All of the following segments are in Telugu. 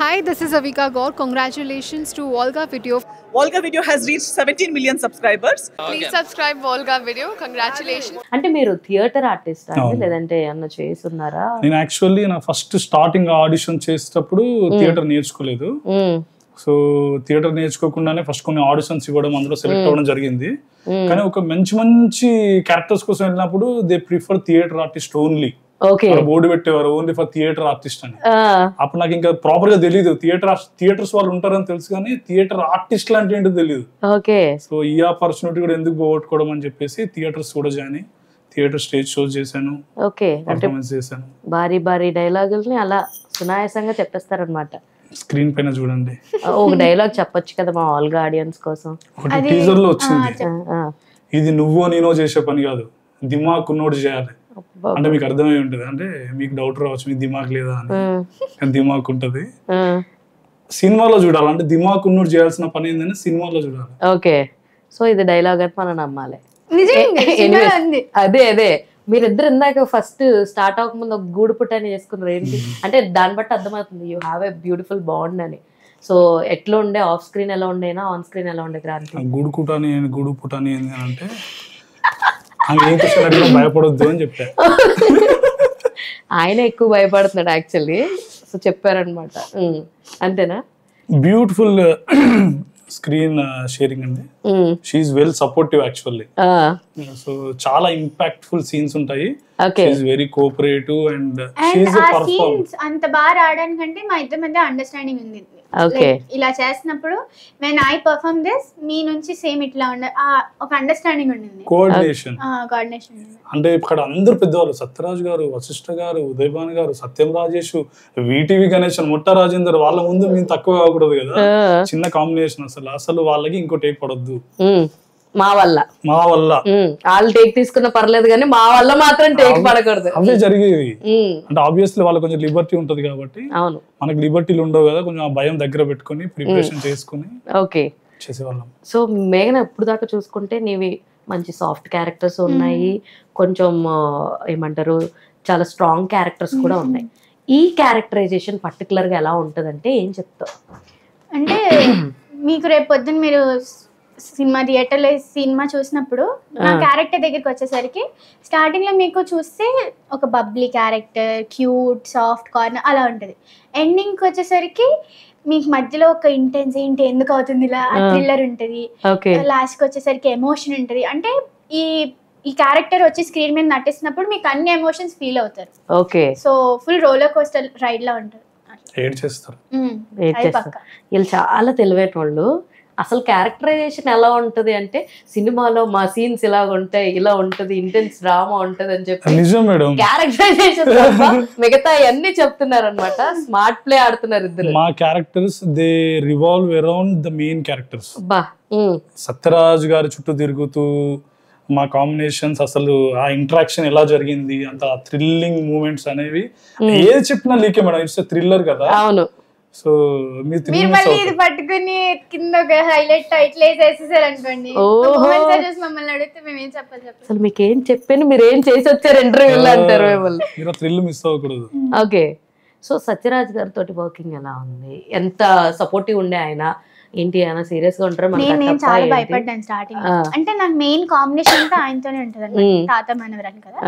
Hi, this is Avika Gaur. Congratulations to Volga Video. Volga Video has reached 17 million subscribers. Please subscribe Volga Video. Congratulations. అంటే మీరు థియేటర్ ఆర్టిస్ట్ అండి లేదంటే ఏమన్నా చేస్తున్నారా? నేను యాక్చువల్లీ నా ఫస్ట్ స్టార్టింగ్ ఆడిషన్ చేసేటప్పుడు థియేటర్ నేర్చుకోలేదు. సో థియేటర్ నేర్చుకోకుండానే ఫస్ట్ కొన్ని ఆడిషన్స్ ఇవ్వడం, అందులో సెలెక్ట్ అవ్వడం జరిగింది. కానీ ఒక మంచి మంచి క్యారెక్టర్స్ కోసం వెళ్ళినప్పుడు they prefer theatre artist only. Board పెట్టేవారు ఓన్లీ ఫర్ థియేటర్ ఆర్టిస్ట్ అని. అప్పుడు నాకు ఇంకా ప్రాపర్ గా తెలియదు థియేటర్స్ వాళ్ళు ఉంటారని తెలుసు కానీ థియేటర్ ఆర్టిస్ట్ అంటే ఏంటో తెలియదు. సో ఈ ఆపర్చునిటీ కూడా ఎందుకు పోగొట్టుకోవడం అని చెప్పేసి థియేటర్స్ కూడా జాయిన్ అయ్యి థియేటర్ స్టేజ్ షోస్ చేశాను, పర్ఫార్మెన్స్ చేశాను. భారీ భారీ డైలాగుల్ని అలా సునాయాసంగా చెప్పేస్తారనమాట. స్క్రీన్ పైన చూడండి, ఒక డైలాగ్ చెప్పొచ్చు కదా మా ఆల్గా ఆడియన్స్ కోసం. ఒకటి టీజర్ లో వచ్చింది, ఇది నువ్వో నేనో చేసే పని కాదు, దిమాగ్ ఉన్నోడు చేయాలి. అంటే మీకు అర్థమై ఉంటది, అంటే మీకు డౌట్ రావచ్చు మీకు దిమాగ్ లేదా అని, కానీ దిమాగ్ ఉంటది. సినిమాలో చూడాలి, అంటే దిమాగ్ ఉన్నోడు చేయాల్సిన పని ఏందని సినిమాలో చూడాలి. ఓకే, సో ఇది డైలాగ్ అని మనం నమ్మాలి. అదే మీరిద్దరు ఇందాక ఫస్ట్ స్టార్ట్ అవ్వకముందు ఒక గూడు పుట్టని చేసుకున్నారు ఏంటి అంటే దాన్ని బట్టి అర్థమవుతుంది you have a beautiful bond అని. సో ఎట్లా ఉండే ఆఫ్ స్క్రీన్ ఎలా ఉండేనా ఆన్ స్క్రీన్ ఎలా ఉండే క్రాంతి? గూడు పుటాని ఏంది అంటే ఏం క్వశ్చన్ భయపడొద్దు అని చెప్పారు. ఆయన ఎక్కువ భయపడుతున్నాడు యాక్చువల్లీ, సో చెప్పారనమాట. అంతేనా? బ్యూటిఫుల్ స్క్రీన్ షేరింగ్ అండి. She's well supportive actually. So చాలా ఇంపాక్ట్ఫుల్ సీన్స్ ఉంటాయి. She's very cooperative and she's a performer. అంత బాగా రావడానికంటే మా ఇద్దరి మధ్య అండర్స్టాండింగ్ ఉంది. ఇలా చేస్తున్నప్పుడు when I perform this మీ నుంచి సేమ్ ఇట్లా ఒక అండర్స్టాండింగ్ ఉండింది, కోఆర్డినేషన్. అంటే ఇక్కడ అందరు పెద్దవాళ్ళు, సత్యరాజ్ గారు, వశిష్ఠ గారు, ఉదయభాన్ గారు, సత్యం రాజేష్, వీటీవీ గణేష్, ముట్టా రాజేందర్, వాళ్ళ ముందు మేము తక్కువ కాకూడదు కదా. చిన్న కాంబినేషన్. అసలు వాళ్ళకి ఇంకో టేక్ పడొద్దు, మా వల్ల వాళ్ళు టేక్ తీసుకున్న పర్లేదు కానీ మా వల్ల మాత్రం టేక్ పడకూడదు. అవే జరిగేవి. అంటే ఆబ్వియస్లీ వాళ్ళకి కొంచెం లిబర్టీ ఉంటది కాబట్టి, మనకి లిబర్టీలు ఉండవు కదా, కొంచెం ఆ భయం దగ్గర పెట్టుకుని ప్రిపరేషన్ చేసుకుని చేసేవాళ్ళం. సో మేఘన ఎప్పుడు దాకా చూసుకుంటే నీవి మంచి సాఫ్ట్ క్యారెక్టర్స్ ఉన్నాయి, కొంచెం ఏమంటారు చాలా స్ట్రాంగ్ క్యారెక్టర్స్ కూడా ఉన్నాయి. ఈ క్యారెక్టరైజేషన్ పర్టికులర్ గా ఎలా ఉంటదంటే ఏం చెప్తావు? అంటే మీకు రేపు పొద్దున్న మీరు సినిమా థియేటర్లో సినిమా చూసినప్పుడు నా క్యారెక్టర్ దగ్గరికి వచ్చేసరికి స్టార్టింగ్ లో మీకు చూస్తే ఒక bubbly character, cute, soft corner అలా ఉంటుంది. ఎండింగ్కి వచ్చేసరికి మీకు మధ్యలో ఒక ఇంటెన్స్ ఏంటి ఎందుకు అవుతుంది ఇలా థ్రిల్లర్ ఉంటుంది, లాస్ట్కి వచ్చేసరికి ఎమోషన్ ఉంటుంది. అంటే ఈ క్యారెక్టర్ వచ్చి స్క్రీన్ మీద నటిస్తున్నప్పుడు మీకు అన్ని ఎమోషన్స్ ఫీల్ అవుతారు. So full roller coaster ride లా ఉంటుంది. వీళ్ళు చాలా తెలివైన వాళ్ళు. అసలు క్యారెక్టరైజేషన్ ఎలా ఉంటది అంటే సినిమాలో మా సీన్స్ ఇలా ఉంటాయి, ఇలా ఉంటది, ఇంటెన్స్ డ్రామా ఉంటది అని చెప్పి క్యారెక్టరైజేషన్ మిగతా అన్ని చెప్తున్నారు అనమాట. స్మార్ట్ ప్లే ఆడుతున్నారు ఇద్దరు. మా characters they revolve around the main characters. Sathyaraj గారి చుట్టూ తిరుగుతూ మా కాంబినేషన్స్, అసలు ఆ ఇంటరాక్షన్ ఎలా జరిగింది, అంత థ్రిల్లింగ్ మూమెంట్స్ అనేవి ఏది చెప్పినా లీకే మేడం. ఇట్స్ థ్రిల్లర్ కదా. అవును. సో మీరు మళ్ళీ ఇది పట్టుకుని కింద ఒక హైలైట్ టైటిల్ వేసేసారు అనుకోండి, మమ్మల్ని అడిగితే మేము ఏం చెప్పాలి? అసలు మీకు ఏం చెప్పాను, మీరు ఏం చేసి వచ్చారు ఇంటర్వ్యూలో అంటారు మిమ్మల్ని. థ్రిల్ మిస్ అవ్వకూడదు. ఓకే, సో సత్యరాజ్ గారితో వర్కింగ్ ఎలా ఉంది? ఎంత సపోర్టివ్ ఉండే ఆయన? ఏంటి ఆయన సీరియస్ గా ఉంటారు? నేను చాలా భయపడ్డాను స్టార్టింగ్. అంటే నాకు మెయిన్ కాంబినేషన్ అంతా ఆయనతోనే ఉంటది, తాత మనవరాలు కదా.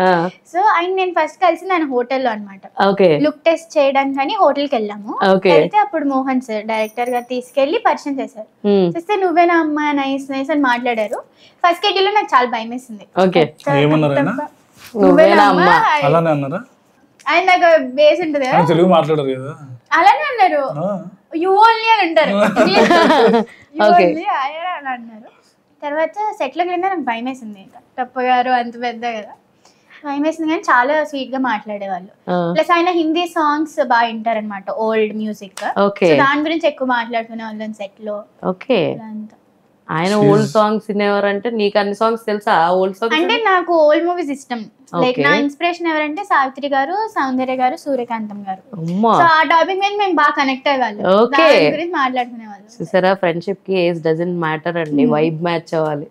సో ఆయన నేను ఫస్ట్ కలిసి ఆయన హోటల్లో అనమాట లుక్ టెస్ట్ చేయడానికి అని హోటల్ కి వెళ్ళాము. అయితే అప్పుడు మోహన్ సార్ డైరెక్టర్ గారు తీసుకెళ్లి పరిచయం చేశారు. చేస్తే నువ్వేనా అమ్మా నైస్ నైస్ అని మాట్లాడారు. ఫస్ట్ షెడ్యూల్ లో నాకు చాలా భయం వేసింది. ఆయన నాకు బేస్ ఉంటది కదా, తెలుగు మాట్లాడరు కదా, అలానే అన్నారు. యూ ఓన్లీ అని అంటారు, అలా అన్నారు. తర్వాత సెట్ లోకి వెళ్ళినా నాకు భయం వేసింది. తప్ప గారు అంత పెద్ద కదా, భయం వేసింది. కానీ చాలా స్వీట్ గా మాట్లాడేవాళ్ళు. ప్లస్ ఆయన హిందీ సాంగ్స్ బాగా వింటారు అనమాట, ఓల్డ్ మ్యూజిక్. దాని గురించి ఎక్కువ మాట్లాడుకునే వాళ్ళని సెట్ లో. ఆయన ఓల్డ్ సాంగ్స్ వినేవారంటే నీకు అన్ని సాంగ్స్ తెలుసా? ఓల్డ్ సాంగ్స్ అంటే నాకు ఓల్డ్ మూవీస్ ఇష్టం. లైక్ నా ఇన్స్పిరేషన్ ఎవరంటే సావిత్రి గారు, సౌందర్య గారు, సూర్యకాంతం గారు. సో ఆ టాపిక్ మీద మేము బాగా కనెక్ట్ అయ్యేవాళ్ళం, దాని గురించి మాట్లాడుకునేవాళ్ళం. చూసారా, ఫ్రెండ్షిప్ కి ఏజ్ డజంట్ మ్యాటర్ అండి, వైబ్ మ్యాచ్ అవ్వాలి.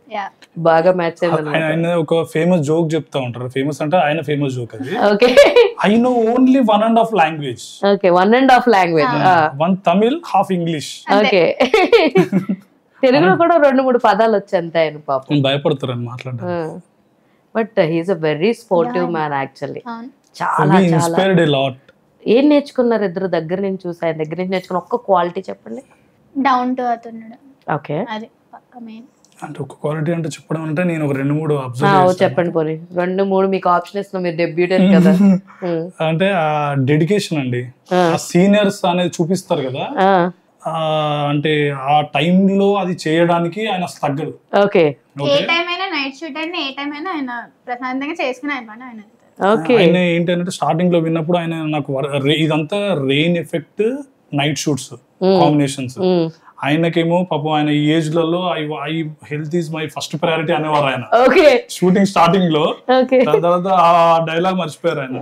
బాగా మ్యాచ్ అవ్వాలి. ఆయన ఒక ఫేమస్ జోక్ చెప్తా ఉంటారు. ఫేమస్ అంటే ఆయన ఫేమస్ జోక్ అది. Okay, I know only 1.5 language. Okay, 1.5 language. 1 Tamil, half English. Okay, తెలుగులో కూడా 2-3 పదాలు వచ్చి అంతే ఆయన పాపం. భయపడతారు అని మాట్లాడారు. But he's a very sportive man actually. చాలా ఇన్స్పైర్డ్ ఎ లాట్. ఏం నేర్చుకున్నారు ఇద్దరు దగ్గర నుంచి చూసి? ఆయన దగ్గర నుంచి నేర్చుకున్న ఒక్క క్వాలిటీ చెప్పండి. డౌన్ టు ఎర్త్ ఉన్నాడు. ఓకే, అది మెయిన్. అంటే ఒక క్వాలిటీ అంటే చెప్పడం అంటే నేను ఒక 2-3 అబ్జర్వ్ చెప్పండి పోనీ. 2-3 మీకు ఆప్షన్ ఇస్తున్నా, మీరు డెబ్యూటెంట్ కదా. అంటే ఆ డెడికేషన్ అండి, సీనియర్స్ అనేది చూపిస్తారు కదా, అంటే ఆ టైంలో అది చేయడానికి ఆయన తగ్గడు. ఓకే, ఏ టైం అయినా నైట్ షూట్ అయినా ఏ టైం అయినా ఆయన ప్రశాంతంగా చేసుకుని ఆయన ఆయన ఆయన ఏంటంటే స్టార్టింగ్ లో విన్నప్పుడు ఆయన నాకు ఇదంతా rain effect, night shoots combinations. ఆయనకేమో పాపం ఆయన ఈ ఏజ్ లలో I health is my first priority అనేవారు ఆయన షూటింగ్ స్టార్టింగ్ లో. దాని తర్వాత ఆ డైలాగ్ మర్చిపోయారు ఆయన.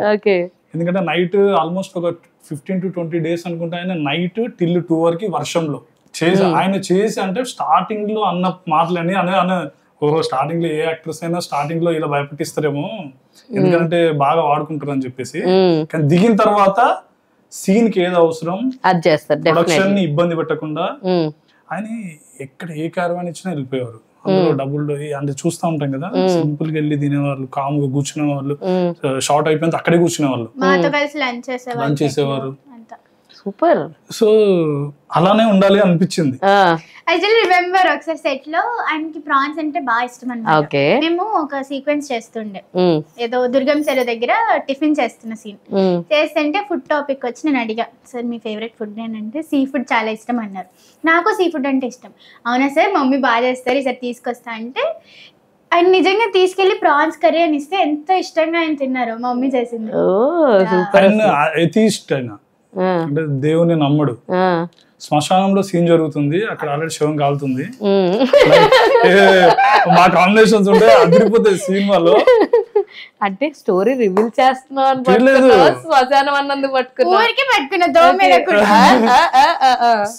ఎందుకంటే నైట్ ఆల్మోస్ట్ ఒక 15 to 20 days అనుకుంటే ఆయన నైట్ till 2 వరకు వర్షంలో చేసి ఆయన చేసి, అంటే స్టార్టింగ్ లో అన్న మాటలని ఓహో స్టార్టింగ్ లో ఏ యాక్టర్స్ అయినా స్టార్టింగ్ లో ఇలా భయపెట్టిస్తారేమో ఎందుకంటే బాగా వాడుకుంటారు అని చెప్పేసి, కానీ దిగిన తర్వాత సీన్ కి ఏది అవసరం ప్రొడక్షన్ ని ఇబ్బంది పెట్టకుండా ఆయన ఎక్కడ ఏ కార్యక్రమాన్ని ఇచ్చినా వెళ్ళిపోయేవారు. అందులో డబ్బులు అంటే చూస్తూ ఉంటాం కదా, సింపుల్ గా వెళ్ళి తినేవాళ్ళు, కామ్గా కూర్చునే వాళ్ళు, షార్ట్ అయిపోయింది అక్కడే కూర్చునే వాళ్ళు, లంచ్ చేసేవారు. సూపర్. సో అలానే ఉండాలి అనిపించింది. యాక్చువల్లీ రిమెంబర్ ఒకసారి సెట్ లో ఆయనకి ప్రాన్స్ అంటే బాగా ఇష్టం అన్నమాట. మేము ఒక సీక్వెన్స్ చేస్తుండే, ఏదో దుర్గం చెరువు దగ్గర టిఫిన్ చేస్తున్న సీన్ చేస్తుంటే ఫుడ్ టాపిక్ వచ్చి నేను అడిగా, సార్ మీ ఫేవరెట్ ఫుడ్ ఏంటంటే సీ ఫుడ్ చాలా ఇష్టం అన్నారు. నాకు సీ ఫుడ్ అంటే ఇష్టం. అవునా సార్, మమ్మీ బాగా చేస్తారు, ఈసారి తీసుకొస్తా అంటే ఆయన నిజంగా తీసుకెళ్లి ప్రాన్స్ కర్రీ అని ఇస్తే ఎంత ఇష్టంగా ఆయన తిన్నారు. మా మమ్మీ చేసింది. అంటే దేవుని నమ్మడు. శ్మశానంలో సీన్ జరుగుతుంది, అక్కడ ఆల్రెడీ శవం కాలుతుంది, మా కాంబినేషన్స్ ఉంటే అదిరిపోతాయి సినిమాలో. అంటే స్టోరీ రివీల్ చేస్తున్నావు, శ్మశానం అన్నందుకు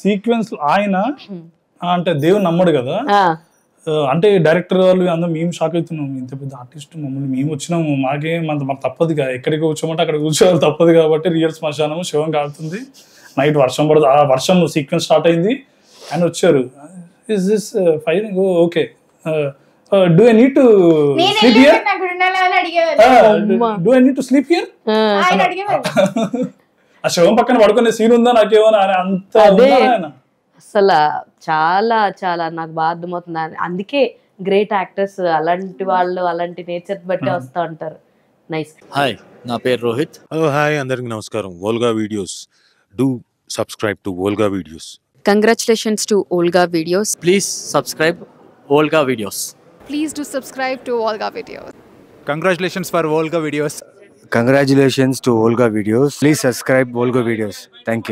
సీక్వెన్స్ ఆయన అంటే దేవుని నమ్మడు కదా. అంటే డైరెక్టర్ వాళ్ళు అందరూ మేము షాక్ అవుతున్నాం, ఇంత పెద్ద ఆర్టిస్ట్ మమ్మల్ని మేము వచ్చినాము, మాకు తప్పదు కదా, ఎక్కడికి కూర్చోమంటే అక్కడ కూర్చోవాలి తప్పదు కాబట్టి రియల్ శ్మశానం శివం కాలుతుంది, నైట్ వర్షం పడుతుంది, ఆ వర్షం సీక్వెన్స్ స్టార్ట్ అయింది, ఆయన వచ్చారు. Is this fine? Okay, do I need to sleep here? Do I need to sleep here? ఆ శివం పక్కన పడుకునే సీన్ ఉందా నాకేమో అంత. అసలు చాలా చాలా నాకు బాగా అర్థమవుతుంది. అందుకే గ్రేట్ యాక్టర్స్ అలాంటి వాళ్ళు అలాంటి నేచర్ బట్టి వస్తూ ఉంటారు. నైస్. హాయ్, నా పేరు రోహిత్. హలో, హాయ్, అందరికి నమస్కారం. Volga videos, do subscribe to Volga videos. Congratulations to Volga videos. Please subscribe Volga videos. Please do subscribe to Volga Videos. Congratulations for Volga Videos. Congratulations to Volga Videos. Please subscribe Volga Videos. Thank you.